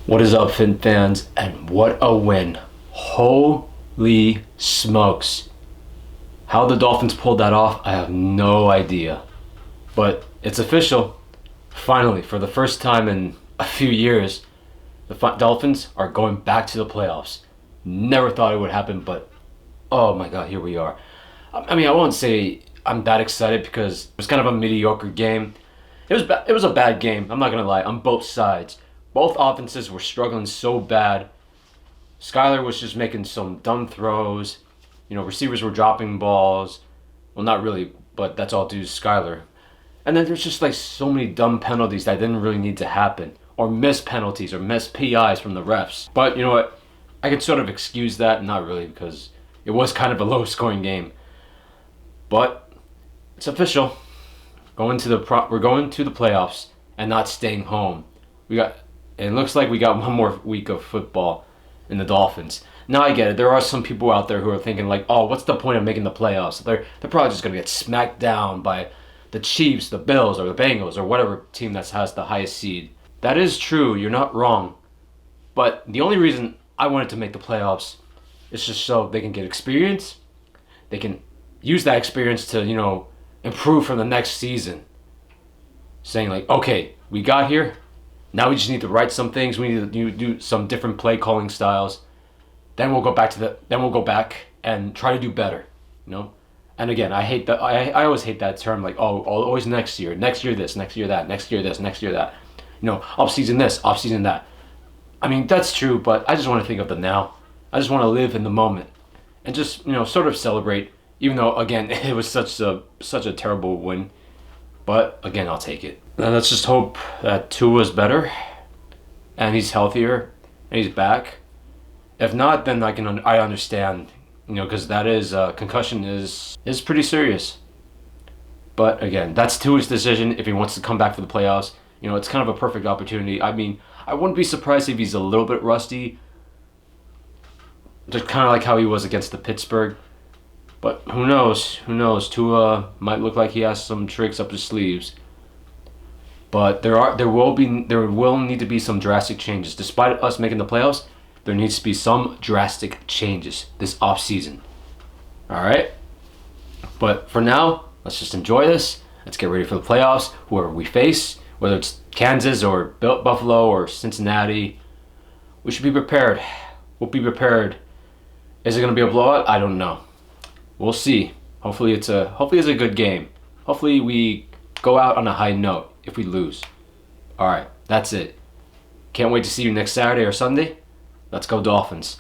What is up, Fin fans? And what a win. Holy smokes. How the Dolphins pulled that off, I have no idea. But it's official. Finally, for the first time in a few years, the Dolphins are going back to the playoffs. Never thought it would happen, but oh my god, here we are. I won't say I'm that excited because it was kind of a mediocre game. It was a bad game. I'm not gonna lie. On both sides, both offenses were struggling so bad. Skyler was just making some dumb throws. Receivers were dropping balls. Well, not really, but that's all due to Skyler. And then there's just like so many dumb penalties that didn't really need to happen, or missed penalties, or missed PIs from the refs. But you know what? I could sort of excuse that, not really, because it was kind of a low-scoring game. But it's official. We're going to the playoffs and not staying home. It looks like we got one more week of football in the Dolphins. Now I get it. There are some people out there who are thinking like, oh, what's the point of making the playoffs? They're probably just gonna get smacked down by the Chiefs, the Bills, or the Bengals, or whatever team that has the highest seed. That is true. You're not wrong. But the only reason I wanted to make the playoffs is just so they can get experience. They can use that experience to, improve for the next season. Saying like, okay, we got here. Now we just need to write some things. We need to do some different play calling styles. Then we'll go back and try to do better. And again, I hate that. I always hate that term. Like, oh, always next year this, next year that, next year this, next year that. Off season this, off season that. I mean, that's true, but I just want to think of the now. I just want to live in the moment and just sort of celebrate. Even though again it was such a terrible win, but again I'll take it. And let's just hope that Tua's better, and he's healthier, and he's back. If not, then I understand, because that is concussion is pretty serious. But again, that's Tua's decision if he wants to come back for the playoffs. It's kind of a perfect opportunity. I mean, I wouldn't be surprised if he's a little bit rusty, just kind of like how he was against the Pittsburgh. But who knows? Who knows? Tua might look like he has some tricks up his sleeves. But there will need to be some drastic changes. Despite us making the playoffs, there needs to be some drastic changes this offseason. All right? But for now, let's just enjoy this. Let's get ready for the playoffs. Whoever we face, whether it's Kansas or Buffalo or Cincinnati, we should be prepared. We'll be prepared. Is it going to be a blowout? I don't know. We'll see. Hopefully it's a good game. Hopefully we go out on a high note if we lose. All right, that's it. Can't wait to see you next Saturday or Sunday. Let's go Dolphins.